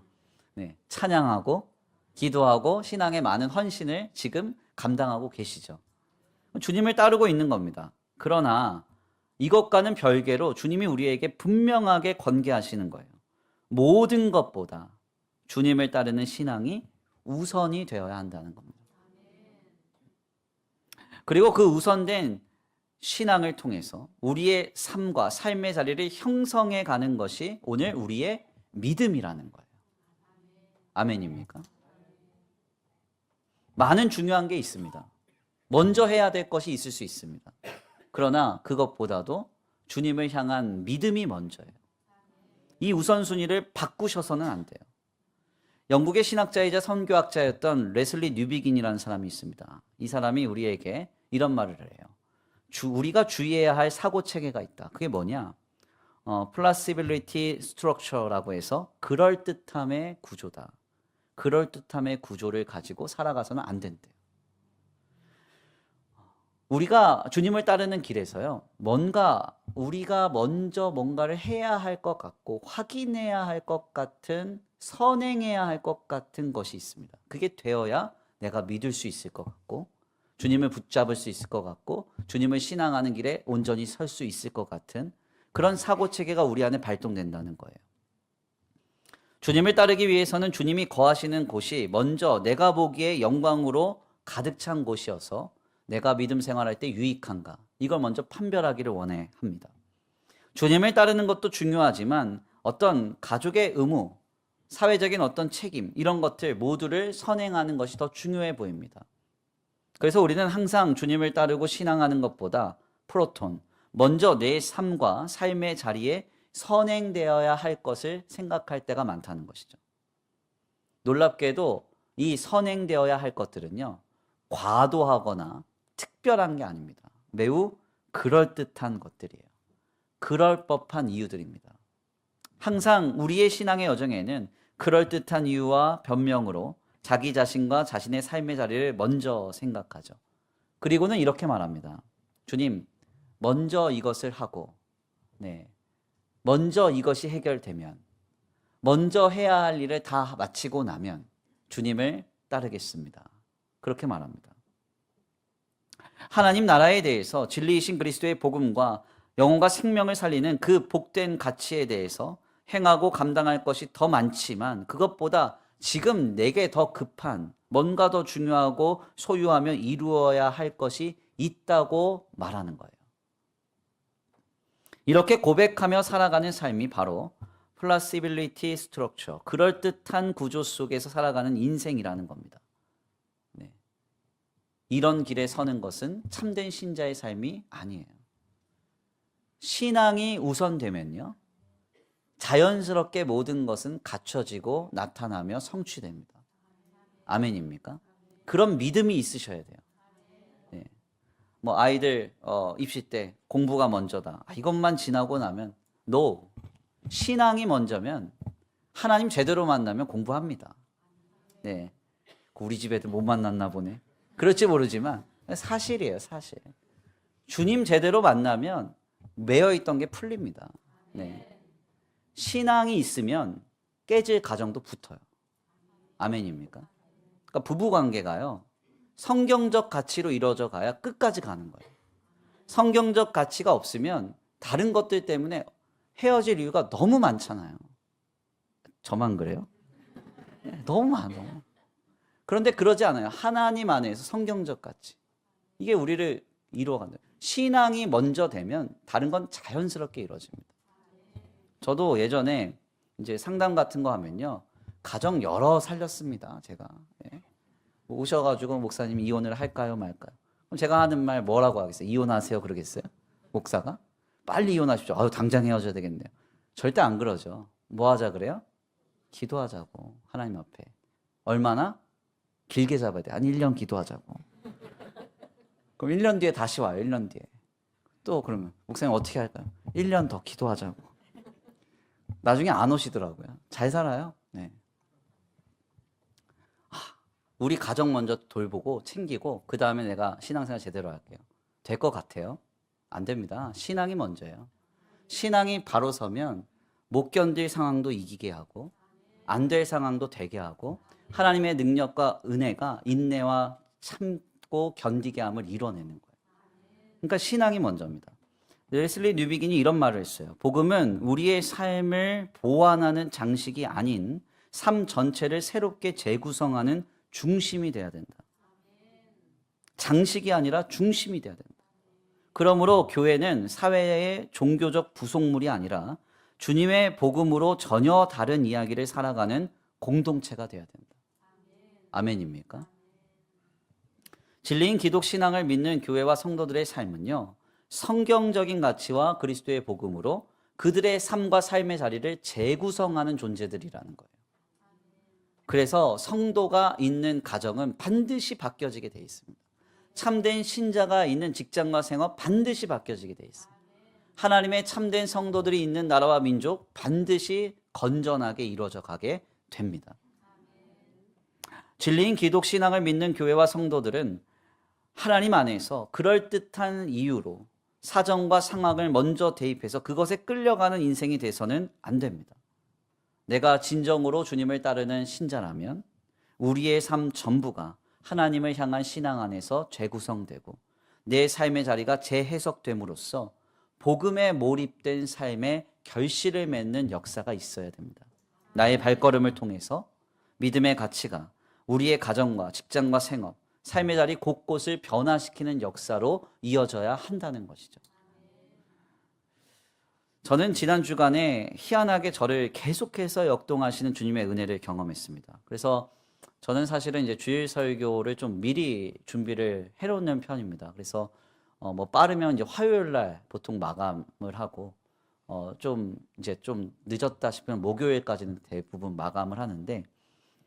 네, 찬양하고, 기도하고 신앙의 많은 헌신을 지금 감당하고 계시죠. 주님을 따르고 있는 겁니다. 그러나 이것과는 별개로 주님이 우리에게 분명하게 권계하시는 거예요. 모든 것보다 주님을 따르는 신앙이 우선이 되어야 한다는 겁니다. 그리고 그 우선된 신앙을 통해서 우리의 삶과 삶의 자리를 형성해 가는 것이 오늘 우리의 믿음이라는 거예요. 아멘입니까? 많은 중요한 게 있습니다. 먼저 해야 될 것이 있을 수 있습니다. 그러나 그것보다도 주님을 향한 믿음이 먼저예요. 이 우선순위를 바꾸셔서는 안 돼요. 영국의 신학자이자 선교학자였던 레슬리 뉴비긴이라는 사람이 있습니다. 이 사람이 우리에게 이런 말을 해요. 우리가 주의해야 할 사고 체계가 있다. 그게 뭐냐? 플라시빌리티 스트럭처라고 해서 그럴듯함의 구조다. 그럴듯함의 구조를 가지고 살아가서는 안 된대요. 우리가 주님을 따르는 길에서요, 우리가 먼저 뭔가를 해야 할 것 같고 확인해야 할 것 같은, 선행해야 할 것 같은 것이 있습니다. 그게 되어야 내가 믿을 수 있을 것 같고 주님을 붙잡을 수 있을 것 같고 주님을 신앙하는 길에 온전히 설 수 있을 것 같은 그런 사고체계가 우리 안에 발동된다는 거예요. 주님을 따르기 위해서는 주님이 거하시는 곳이 먼저 내가 보기에 영광으로 가득 찬 곳이어서 내가 믿음 생활할 때 유익한가, 이걸 먼저 판별하기를 원해 합니다. 주님을 따르는 것도 중요하지만 어떤 가족의 의무, 사회적인 어떤 책임, 이런 것들 모두를 선행하는 것이 더 중요해 보입니다. 그래서 우리는 항상 주님을 따르고 신앙하는 것보다 프로톤, 먼저 내 삶과 삶의 자리에 선행되어야 할 것을 생각할 때가 많다는 것이죠. 놀랍게도 이 선행되어야 할 것들은요, 과도하거나 특별한 게 아닙니다. 매우 그럴듯한 것들이에요. 그럴 법한 이유들입니다. 항상 우리의 신앙의 여정에는 그럴듯한 이유와 변명으로 자기 자신과 자신의 삶의 자리를 먼저 생각하죠. 그리고는 이렇게 말합니다. 주님, 먼저 이것을 하고, 먼저 이것이 해결되면, 먼저 해야 할 일을 다 마치고 나면 주님을 따르겠습니다. 그렇게 말합니다. 하나님 나라에 대해서 진리이신 그리스도의 복음과 영혼과 생명을 살리는 그 복된 가치에 대해서 행하고 감당할 것이 더 많지만 그것보다 지금 내게 더 급한, 뭔가 더 중요하고 소유하며 이루어야 할 것이 있다고 말하는 거예요. 이렇게 고백하며 살아가는 삶이 바로 플라시빌리티 스트럭처, 그럴듯한 구조 속에서 살아가는 인생이라는 겁니다. 이런 길에 서는 것은 참된 신자의 삶이 아니에요. 신앙이 우선되면요, 자연스럽게 모든 것은 갖춰지고 나타나며 성취됩니다. 아멘입니까? 그런 믿음이 있으셔야 돼요. 아이들 입시 때 공부가 먼저다. 이것만 지나고 나면 신앙이 먼저면 하나님 제대로 만나면 공부합니다. 우리 집 애들 못 만났나 보네. 그럴지 모르지만 사실이에요, 사실. 주님 제대로 만나면 매여있던 게 풀립니다. 신앙이 있으면 깨질 가정도 붙어요. 아멘입니까? 그러니까 부부관계가요, 성경적 가치로 이루어져 가야 끝까지 가는 거예요. 성경적 가치가 없으면 다른 것들 때문에 헤어질 이유가 너무 많잖아요. 저만 그래요? 예, 너무 많아. 그런데 그러지 않아요. 하나님 안에서 성경적 가치. 이게 우리를 이루어간다. 신앙이 먼저 되면 다른 건 자연스럽게 이루어집니다. 저도 예전에 이제 상담 같은 거 하면요. 가정 여러 살렸습니다. 제가. 예. 오셔가지고 목사님 이혼을 할까요 말까요? 그럼 제가 하는 말 뭐라고 하겠어요? 이혼하세요 그러겠어요? 목사가? 빨리 이혼하십시오. 아유 당장 헤어져야 되겠네요. 절대 안 그러죠. 뭐 하자 그래요? 기도하자고 하나님 앞에. 얼마나? 길게 잡아야 돼. 한 1년 기도하자고. 그럼 1년 뒤에 다시 와요. 1년 뒤에. 또 그러면 목사님 어떻게 할까요? 1년 더 기도하자고. 나중에 안 오시더라고요. 잘 살아요. 네. 우리 가정 먼저 돌보고 챙기고 그 다음에 내가 신앙생활 제대로 할게요. 될 것 같아요? 안 됩니다. 신앙이 먼저예요. 신앙이 바로 서면 못 견딜 상황도 이기게 하고 안 될 상황도 되게 하고 하나님의 능력과 은혜가 인내와 참고 견디게 함을 이뤄내는 거예요. 그러니까 신앙이 먼저입니다. 레슬리 뉴비긴이 이런 말을 했어요. 복음은 우리의 삶을 보완하는 장식이 아닌 삶 전체를 새롭게 재구성하는 중심이 돼야 된다. 장식이 아니라 중심이 돼야 된다. 그러므로 교회는 사회의 종교적 부속물이 아니라 주님의 복음으로 전혀 다른 이야기를 살아가는 공동체가 돼야 된다. 아멘입니까? 진리인 기독 신앙을 믿는 교회와 성도들의 삶은요. 성경적인 가치와 그리스도의 복음으로 그들의 삶과 삶의 자리를 재구성하는 존재들이라는 거예요. 그래서 성도가 있는 가정은 반드시 바뀌어지게 돼 있습니다. 참된 신자가 있는 직장과 생업 반드시 바뀌어지게 돼 있어요. 하나님의 참된 성도들이 있는 나라와 민족 반드시 건전하게 이루어져 가게 됩니다. 진리인 기독 신앙을 믿는 교회와 성도들은 하나님 안에서 그럴듯한 이유로 사정과 상황을 먼저 대입해서 그것에 끌려가는 인생이 돼서는 안 됩니다. 내가 진정으로 주님을 따르는 신자라면 우리의 삶 전부가 하나님을 향한 신앙 안에서 재구성되고 내 삶의 자리가 재해석됨으로써 복음에 몰입된 삶의 결실을 맺는 역사가 있어야 됩니다. 나의 발걸음을 통해서 믿음의 가치가 우리의 가정과 직장과 생업, 삶의 자리 곳곳을 변화시키는 역사로 이어져야 한다는 것이죠. 저는 지난 주간에 희한하게 저를 계속해서 역동하시는 주님의 은혜를 경험했습니다. 그래서 저는 사실은 이제 주일 설교를 좀 미리 준비를 해놓는 편입니다. 그래서 뭐 빠르면 이제 화요일 날 보통 마감을 하고 좀 이제 좀 늦었다 싶으면 목요일까지는 대부분 마감을 하는데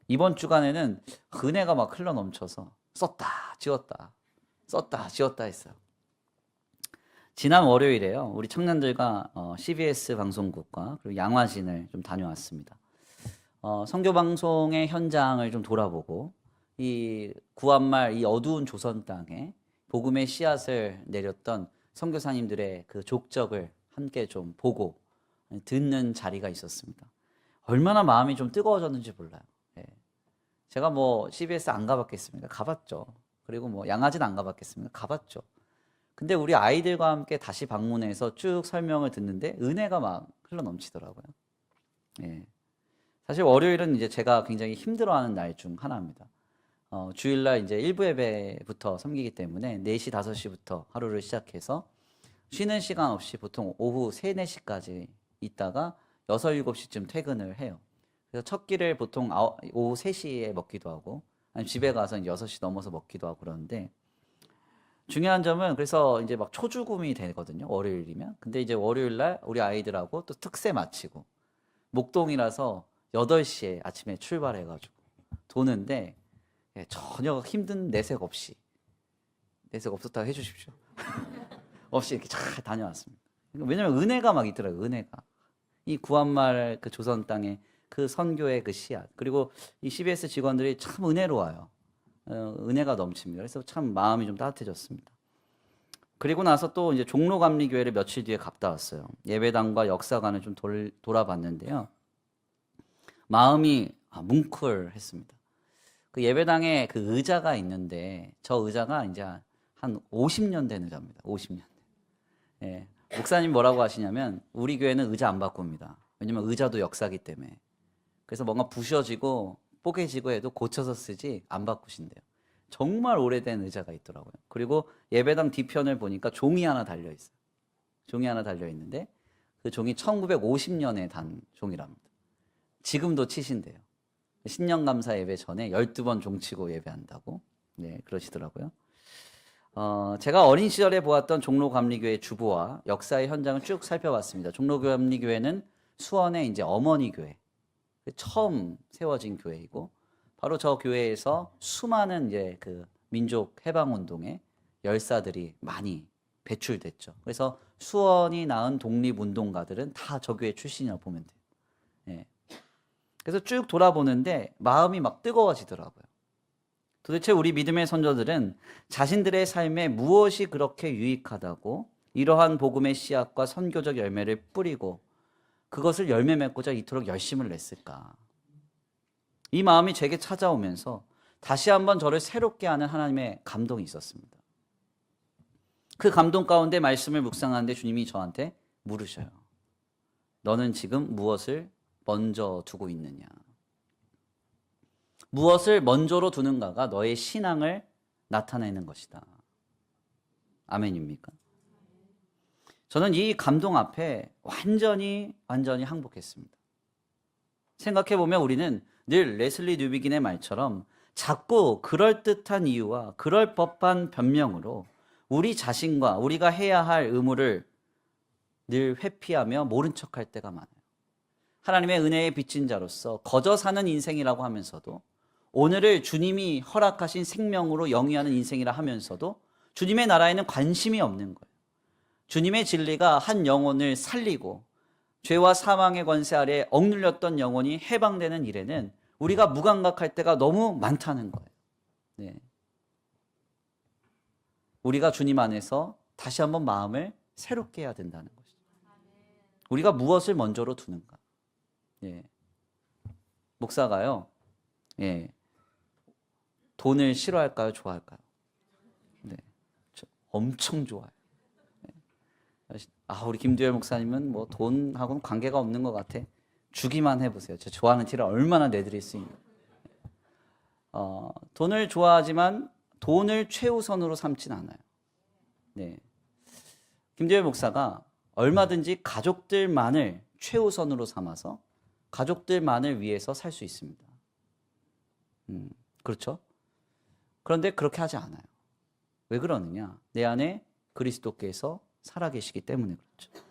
이번 주간에는 은혜가 막 흘러 넘쳐서 썼다 지웠다 썼다 지웠다 했어요. 지난 월요일에요. 우리 청년들과 CBS 방송국과 그리고 양화진을 좀 다녀왔습니다. 선교 방송의 현장을 좀 돌아보고 이 구한말 이 어두운 조선 땅에 복음의 씨앗을 내렸던 선교사님들의 그 족적을 함께 좀 보고 듣는 자리가 있었습니다. 얼마나 마음이 좀 뜨거워졌는지 몰라요. 예. 제가 뭐 CBS 안 가봤겠습니까? 가봤죠. 그리고 뭐 양화진 안 가봤겠습니까? 가봤죠. 근데 우리 아이들과 함께 다시 방문해서 쭉 설명을 듣는데 은혜가 막 흘러 넘치더라고요. 예. 사실 월요일은 이제 제가 굉장히 힘들어하는 날 중 하나입니다. 주일날 이제 일부 예배부터 섬기기 때문에 4시, 5시부터 하루를 시작해서 쉬는 시간 없이 보통 오후 3, 4시까지 있다가 6, 7시쯤 퇴근을 해요. 그래서 첫 끼를 보통 오후 3시에 먹기도 하고 아니면 집에 가서 6시 넘어서 먹기도 하고 그러는데 중요한 점은 그래서 이제 막 초죽음이 되거든요. 월요일이면. 근데 이제 월요일날 우리 아이들하고 또 특세 마치고 목동이라서 8시에 아침에 출발해가지고 도는데 전혀 힘든 내색 없이 내색 없었다고 해주십시오. 없이 이렇게 잘 다녀왔습니다. 왜냐면 은혜가 막 있더라고요. 은혜가 이 구한말 그 조선 땅에 그 선교의 그 씨앗 그리고 이 CBS 직원들이 참 은혜로워요. 은혜가 넘칩니다. 그래서 참 마음이 좀 따뜻해졌습니다. 그리고 나서 또 이제 종로감리교회를 며칠 뒤에 갔다 왔어요. 예배당과 역사관을 좀 돌아봤는데요. 마음이 뭉클했습니다. 그 예배당에 그 의자가 있는데 저 의자가 이제 한 50년 된 의자입니다. 50년. 예. 목사님 뭐라고 하시냐면 우리 교회는 의자 안 바꿉니다. 왜냐면 의자도 역사기 때문에. 그래서 뭔가 부셔지고 뽀개지고 해도 고쳐서 쓰지 안 바꾸신대요. 정말 오래된 의자가 있더라고요. 그리고 예배당 뒤편을 보니까 종이 하나 달려 있어요. 종이 하나 달려 있는데 그 종이 1950년에 단 종이랍니다. 지금도 치신대요. 신년감사 예배 전에 12번 종 치고 예배한다고 네, 그러시더라고요. 제가 어린 시절에 보았던 종로감리교회 주보와 역사의 현장을 쭉 살펴봤습니다. 종로감리교회는 수원의 이제 어머니 교회, 처음 세워진 교회이고, 바로 저 교회에서 수많은 이제 그 민족 해방 운동의 열사들이 많이 배출됐죠. 그래서 수원이 낳은 독립운동가들은 다 저 교회 출신이라고 보면 돼요. 예. 그래서 쭉 돌아보는데 마음이 막 뜨거워지더라고요. 도대체 우리 믿음의 선조들은 자신들의 삶에 무엇이 그렇게 유익하다고 이러한 복음의 씨앗과 선교적 열매를 뿌리고 그것을 열매 맺고자 이토록 열심을 냈을까? 이 마음이 제게 찾아오면서 다시 한번 저를 새롭게 하는 하나님의 감동이 있었습니다. 그 감동 가운데 말씀을 묵상하는데 주님이 저한테 물으셔요. 너는 지금 무엇을 먼저 두고 있느냐? 무엇을 먼저로 두는가가 너의 신앙을 나타내는 것이다. 아멘입니까? 저는 이 감동 앞에 완전히 항복했습니다. 생각해보면 우리는 늘 레슬리 뉴비긴의 말처럼 자꾸 그럴듯한 이유와 그럴 법한 변명으로 우리 자신과 우리가 해야 할 의무를 늘 회피하며 모른 척할 때가 많아요. 하나님의 은혜에 빚진 자로서 거저 사는 인생이라고 하면서도, 오늘을 주님이 허락하신 생명으로 영위하는 인생이라 하면서도 주님의 나라에는 관심이 없는 거예요. 주님의 진리가 한 영혼을 살리고 죄와 사망의 권세 아래 억눌렸던 영혼이 해방되는 일에는 우리가 무감각할 때가 너무 많다는 거예요. 네. 우리가 주님 안에서 다시 한번 마음을 새롭게 해야 된다는 것이죠. 우리가 무엇을 먼저로 두는가? 예. 목사가요. 예. 돈을 싫어할까요? 좋아할까요? 네. 엄청 좋아요. 우리 김두열 목사님은 뭐 돈하고는 관계가 없는 것 같아. 주기만 해보세요. 저 좋아하는 티를 얼마나 내드릴 수 있는. 돈을 좋아하지만 돈을 최우선으로 삼진 않아요. 네. 김두열 목사가 얼마든지 가족들만을 최우선으로 삼아서 가족들만을 위해서 살 수 있습니다. 그렇죠? 그런데 그렇게 하지 않아요. 왜 그러느냐? 내 안에 그리스도께서 살아계시기 때문에 그렇죠.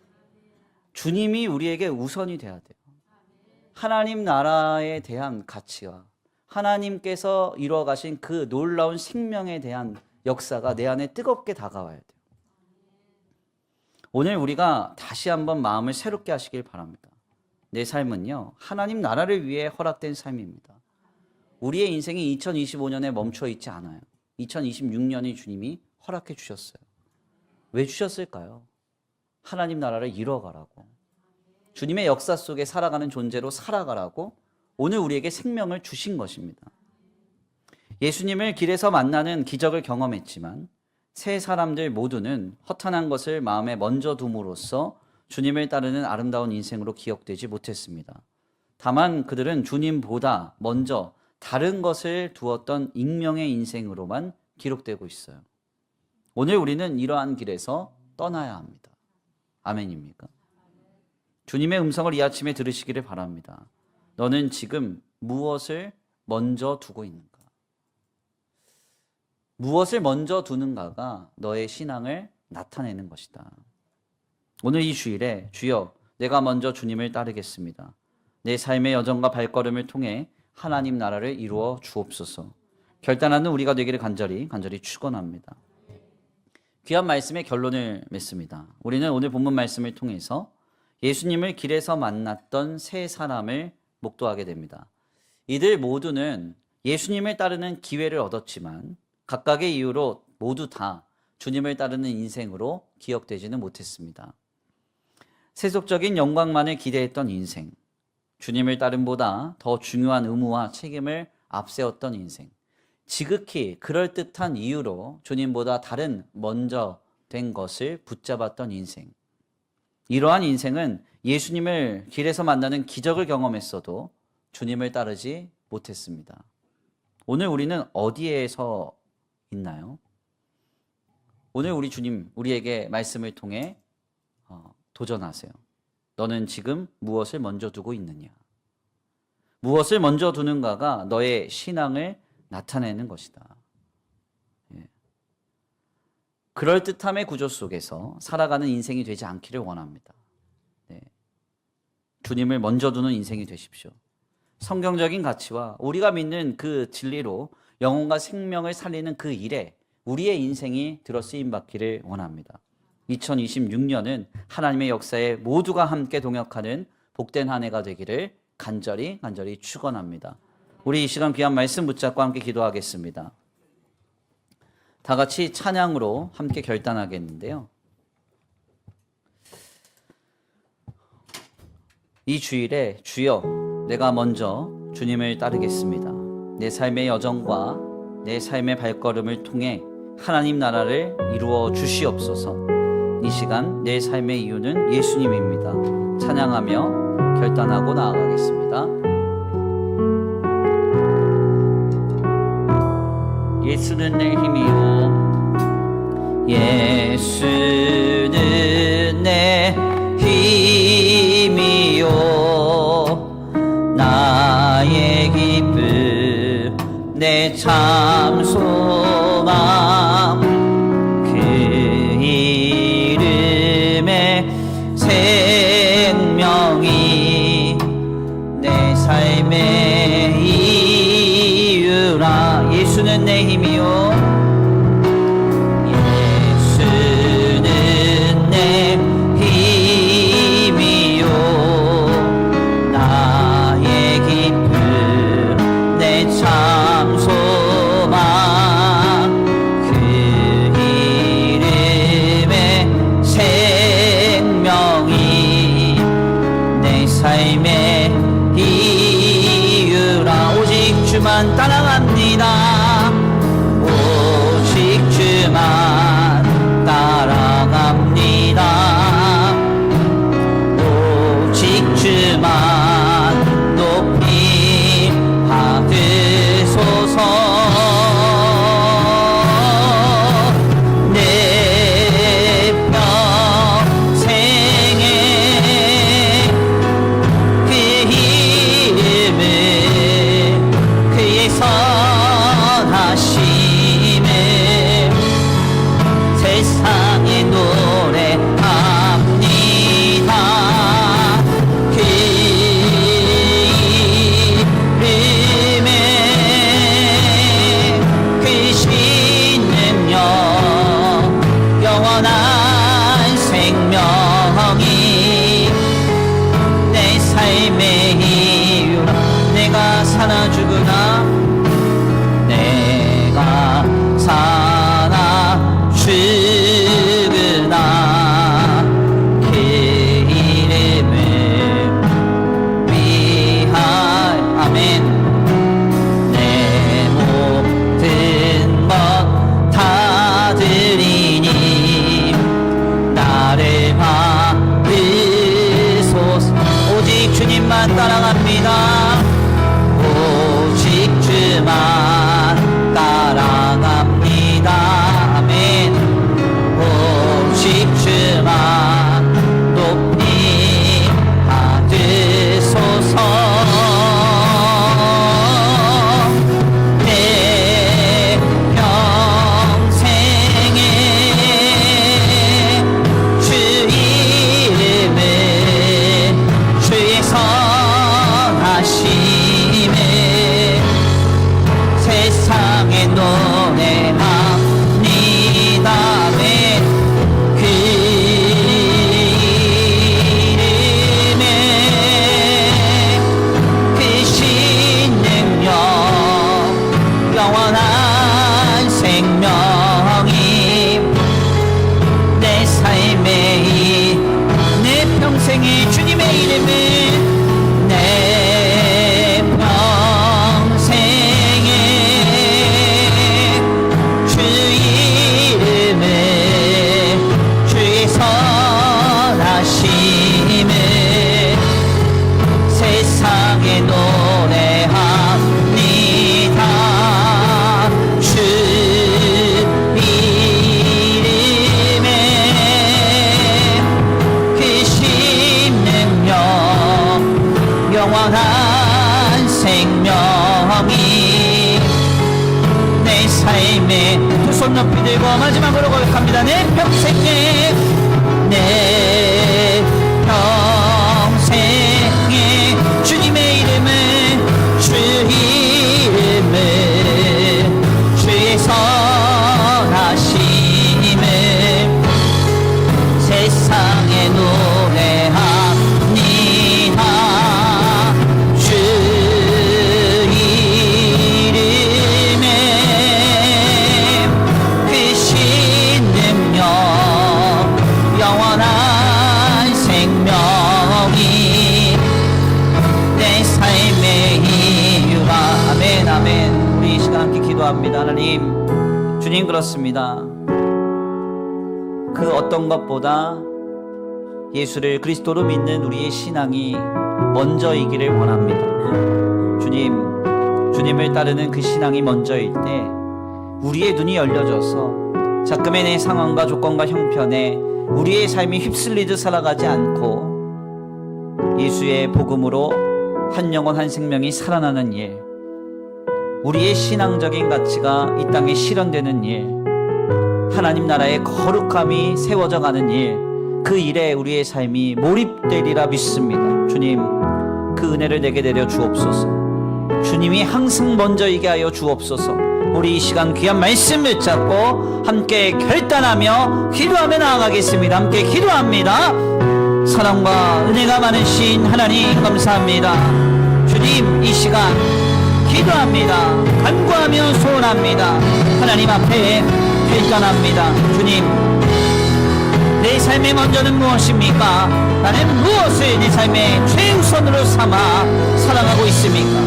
주님이 우리에게 우선이 돼야 돼요. 하나님 나라에 대한 가치와 하나님께서 이루어가신 그 놀라운 생명에 대한 역사가 내 안에 뜨겁게 다가와야 돼요. 오늘 우리가 다시 한번 마음을 새롭게 하시길 바랍니다. 내 삶은요, 하나님 나라를 위해 허락된 삶입니다. 우리의 인생이 2025년에 멈춰 있지 않아요. 2026년이 주님이 허락해 주셨어요. 왜 주셨을까요? 하나님 나라를 이뤄가라고. 주님의 역사 속에 살아가는 존재로 살아가라고 오늘 우리에게 생명을 주신 것입니다. 예수님을 길에서 만나는 기적을 경험했지만 세 사람들 모두는 허탄한 것을 마음에 먼저 둠으로써 주님을 따르는 아름다운 인생으로 기억되지 못했습니다. 다만 그들은 주님보다 먼저 다른 것을 두었던 익명의 인생으로만 기록되고 있어요. 오늘 우리는 이러한 길에서 떠나야 합니다. 아멘입니까? 주님의 음성을 이 아침에 들으시기를 바랍니다. 너는 지금 무엇을 먼저 두고 있는가? 무엇을 먼저 두는가가 너의 신앙을 나타내는 것이다. 오늘 이 주일에 주여 내가 먼저 주님을 따르겠습니다. 내 삶의 여정과 발걸음을 통해 하나님 나라를 이루어 주옵소서. 결단하는 우리가 되기를 간절히 축원합니다. 귀한 말씀의 결론을 맺습니다. 우리는 오늘 본문 말씀을 통해서 예수님을 길에서 만났던 세 사람을 목도하게 됩니다. 이들 모두는 예수님을 따르는 기회를 얻었지만 각각의 이유로 모두 다 주님을 따르는 인생으로 기억되지는 못했습니다. 세속적인 영광만을 기대했던 인생, 주님을 따름보다 더 중요한 의무와 책임을 앞세웠던 인생, 지극히 그럴듯한 이유로 주님보다 다른 먼저 된 것을 붙잡았던 인생. 이러한 인생은 예수님을 길에서 만나는 기적을 경험했어도 주님을 따르지 못했습니다. 오늘 우리는 어디에 서 있나요? 오늘 우리 주님 우리에게 말씀을 통해 도전하세요. 너는 지금 무엇을 먼저 두고 있느냐? 무엇을 먼저 두는가가 너의 신앙을 나타내는 것이다. 그럴듯함의 구조 속에서 살아가는 인생이 되지 않기를 원합니다. 주님을 먼저 두는 인생이 되십시오. 성경적인 가치와 우리가 믿는 그 진리로 영혼과 생명을 살리는 그 일에 우리의 인생이 들어쓰임 받기를 원합니다. 2026년은 하나님의 역사에 모두가 함께 동역하는 복된 한 해가 되기를 간절히 축원합니다. 우리 이 시간 귀한 말씀 붙잡고 함께 기도하겠습니다. 다 같이 찬양으로 함께 결단하겠는데요. 이 주일에 주여 내가 먼저 주님을 따르겠습니다. 내 삶의 여정과 내 삶의 발걸음을 통해 하나님 나라를 이루어 주시옵소서. 이 시간 내 삶의 이유는 예수님입니다. 찬양하며 결단하고 나아가겠습니다. 예수는 내 힘이요 예수는 내 힘이요 나의 기쁨 내 참 소망 그 이름의 생명이 내 삶의 이유라. 예수는 내 힘이요 예수는 내 힘이요 나의 기쁨 내 참 소망 그 이름의 생명이 내 삶의 이유라. 오직 주만 따라갑니다. 오직 주만 따라갑니다. 오직 주만 높이 받으소서. 내 평생에 그 이름을 그의 선하심을 손 높이 들고 마지막으로 고백합니다. 내 평생에 내 평생에 주님의 이름을 주 이름을 주의 선하심을 세상에 노래합니다. 주 이름에 크신 능력 영원한 생명이 내 삶의 이유라. 아멘 아멘. 우리 이 시간 함께 기도합니다. 하나님, 주님 그렇습니다. 그 어떤 것보다 예수를 그리스도로 믿는 우리의 신앙이 먼저이기를 원합니다. 주님을 따르는 그 신앙이 먼저일 때 우리의 눈이 열려져서 자금의 내 상황과 조건과 형편에 우리의 삶이 휩쓸리듯 살아가지 않고 예수의 복음으로 한 영혼 한 생명이 살아나는 일, 우리의 신앙적인 가치가 이 땅에 실현되는 일, 하나님 나라의 거룩함이 세워져 가는 일, 그 일에 우리의 삶이 몰입되리라 믿습니다. 주님, 그 은혜를 내게 내려 주옵소서. 주님이 항상 먼저이게 하여 주옵소서. 우리 이 시간 귀한 말씀을 잡고 함께 결단하며 기도하며 나아가겠습니다. 함께 기도합니다. 사랑과 은혜가 많으신 하나님 감사합니다. 주님, 이 시간 기도합니다. 간구하며 소원합니다. 하나님 앞에 결단합니다. 주님, 내 삶의 먼저는 무엇입니까? 나는 무엇을 내 삶의 최우선으로 삼아 살아가고 있습니까?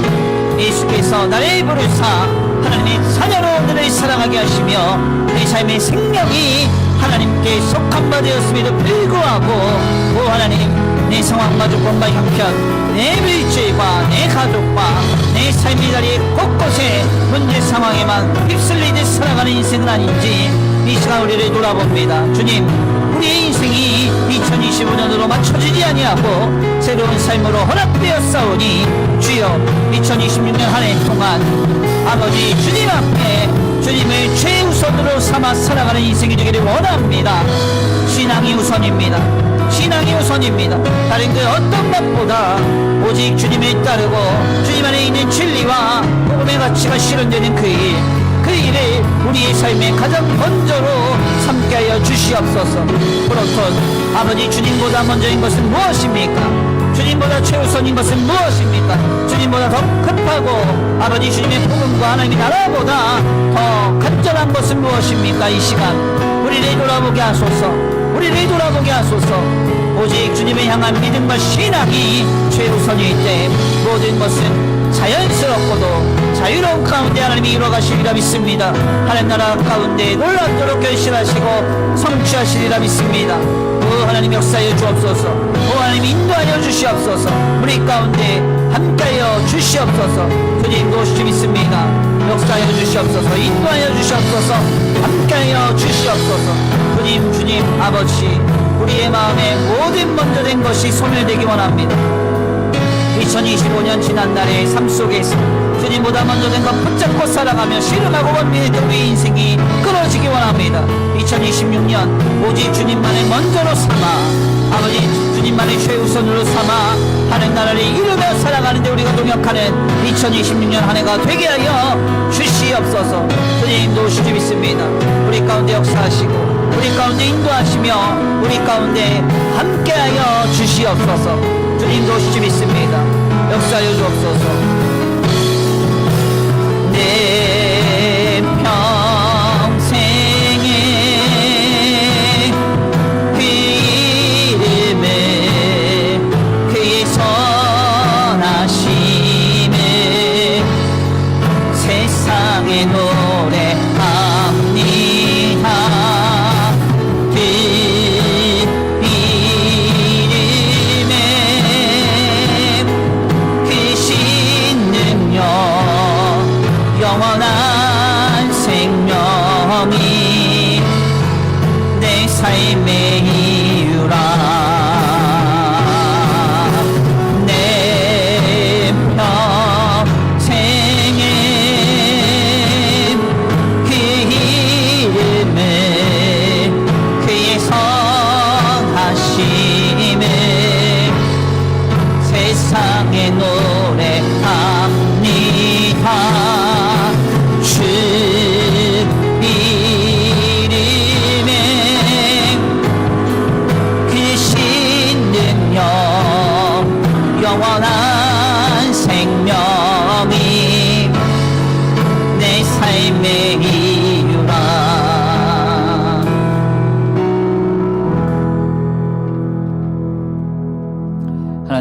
예수께서 나를 부르사 하나님의 자녀로 너를 사랑하게 하시며 내 삶의 생명이 하나님께 속한 바 되었음에도 불구하고 오 하나님, 내 상황과 조건과 형편, 내 물질과 내 가족과 내 삶의 자리 곳곳에 문제 상황에만 휩쓸리듯 살아가는 인생은 아닌지 이 시간 우리를 돌아봅니다. 주님, 우리의 인생이 2025년으로 맞춰지지 아니하고 새로운 삶으로 허락되었사오니 주여 2026년 한 해 동안 아버지 주님 앞에 주님을 최우선으로 삼아 살아가는 인생이 되기를 원합니다. 신앙이 우선입니다. 신앙이 우선입니다. 다른 그 어떤 것보다 오직 주님을 따르고 주님 안에 있는 진리와 복음의 가치가 실현되는 그 일, 그 일을 우리의 삶에 가장 먼저로 삼게 하여 주시옵소서. 그렇군 아버지, 주님보다 먼저인 것은 무엇입니까? 주님보다 최우선인 것은 무엇입니까? 주님보다 더 급하고 아버지 주님의 복음과 하나님의 나라보다 더 간절한 것은 무엇입니까? 이 시간 우리를 돌아보게 하소서. 우리를 돌아보게 하소서. 오직 주님을 향한 믿음과 신앙이 최우선일 때 모든 것은 자연스럽고도 자유로운 가운데 하나님이 이루어가시리라 믿습니다. 하나님 나라 가운데 놀랍도록 결실하시고 성취하시리라 믿습니다. 오 하나님 역사하여 주옵소서. 오 하나님 인도하여 주시옵소서. 우리 가운데 함께하여 주시옵소서. 주님 도우시지 믿습니다. 역사하여 주시옵소서. 인도하여 주시옵소서. 함께하여 주시옵소서. 주님 아버지, 우리의 마음에 모든 먼저 된 것이 소멸되기 원합니다. 2025년 지난날의 삶 속에서 주님보다 먼저 된 것 붙잡고 살아가며 씨름하고 원민했던 우리 인생이 끊어지기 원합니다. 2026년 오직 주님만을 먼저로 삼아 아버지 주님만을 최우선으로 삼아 하는 나라를 이루며 살아가는데 우리가 동역하는 2026년 한 해가 되게 하여 주시옵소서. 주님 도우시지 믿습니다. 우리 가운데 역사하시고 우리 가운데 인도하시며 우리 가운데 함께하여 주시옵소서. 주님 도우시지 믿습니다. 역사하여 주옵소서. 내 평생에 그 이름에 그의 선하심을 세상에 노래합니다. 그 이름에 크신 능력 영원한 생명이 내 삶의 이유라. 내 평생에 그 이름에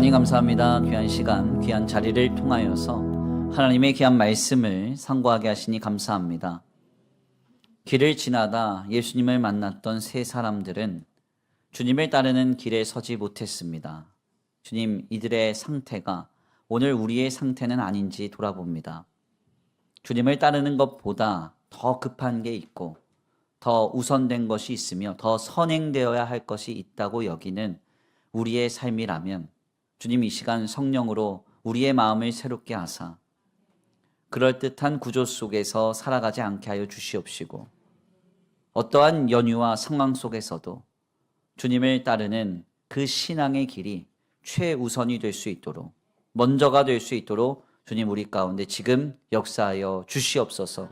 하나님 감사합니다. 귀한 시간, 귀한 자리를 통하여서 하나님의 귀한 말씀을 상고하게 하시니 감사합니다. 길을 지나다 예수님을 만났던 세 사람들은 주님을 따르는 길에 서지 못했습니다. 주님, 이들의 상태가 오늘 우리의 상태는 아닌지 돌아봅니다. 주님을 따르는 것보다 더 급한 게 있고 더 우선된 것이 있으며 더 선행되어야 할 것이 있다고 여기는 우리의 삶이라면 주님, 이 시간 성령으로 우리의 마음을 새롭게 하사 그럴듯한 구조 속에서 살아가지 않게 하여 주시옵시고, 어떠한 연유와 상황 속에서도 주님을 따르는 그 신앙의 길이 최우선이 될 수 있도록, 먼저가 될 수 있도록 주님, 우리 가운데 지금 역사하여 주시옵소서.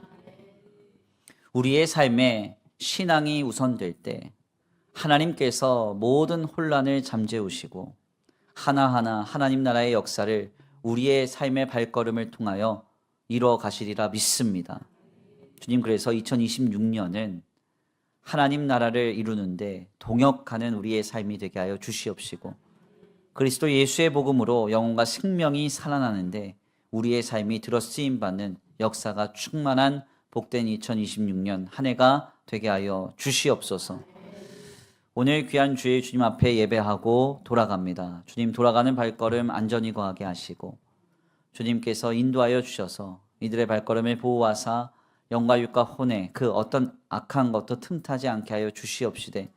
우리의 삶에 신앙이 우선될 때 하나님께서 모든 혼란을 잠재우시고 하나하나 하나님 나라의 역사를 우리의 삶의 발걸음을 통하여 이루어 가시리라 믿습니다. 주님, 그래서 2026년은 하나님 나라를 이루는데 동역하는 우리의 삶이 되게 하여 주시옵시고, 그리스도 예수의 복음으로 영혼과 생명이 살아나는데 우리의 삶이 들어쓰임 받는 역사가 충만한 복된 2026년 한 해가 되게 하여 주시옵소서. 오늘 귀한 주의 주님 앞에 예배하고 돌아갑니다. 주님, 돌아가는 발걸음 안전히 거하게 하시고 주님께서 인도하여 주셔서 이들의 발걸음을 보호하사 영과 육과 혼에 그 어떤 악한 것도 틈타지 않게 하여 주시옵시되,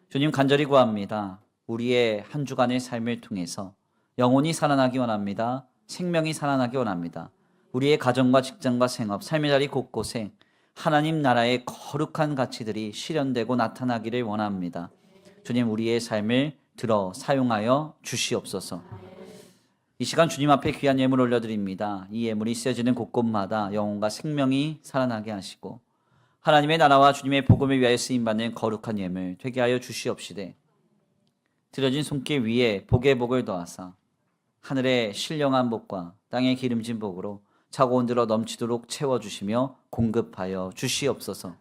주님 간절히 구합니다. 우리의 한 주간의 삶을 통해서 영혼이 살아나기 원합니다. 생명이 살아나기 원합니다. 우리의 가정과 직장과 생업, 삶의 자리 곳곳에 하나님 나라의 거룩한 가치들이 실현되고 나타나기를 원합니다. 주님, 우리의 삶을 들어 사용하여 주시옵소서. 이 시간 주님 앞에 귀한 예물 올려드립니다. 이 예물이 쓰여지는 곳곳마다 영혼과 생명이 살아나게 하시고 하나님의 나라와 주님의 복음을 위하여 쓰임받는 거룩한 예물 되게 하여 주시옵시되, 들어진 손길 위에 복의 복을 더하사 하늘의 신령한 복과 땅의 기름진 복으로 차고 온들어 넘치도록 채워주시며 공급하여 주시옵소서.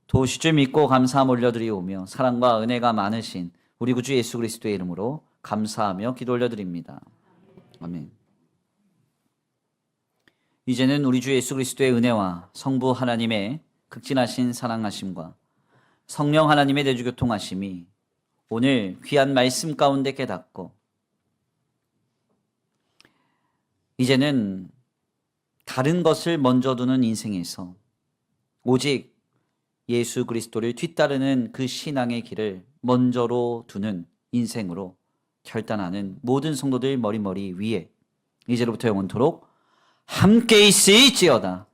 도우실 줄 믿고 감사함 올려드리오며 사랑과 은혜가 많으신 우리 구주 예수 그리스도의 이름으로 감사하며 기도 올려드립니다. 아멘. 이제는 우리 주 예수 그리스도의 은혜와 성부 하나님의 극진하신 사랑하심과 성령 하나님의 내주교통하심이 오늘 귀한 말씀 가운데 깨닫고 이제는 다른 것을 먼저 두는 인생에서 오직 예수 그리스도를 뒤따르는 그 신앙의 길을 먼저로 두는 인생으로 결단하는 모든 성도들 머리머리 위에 이제로부터 영원토록 함께 있을지어다.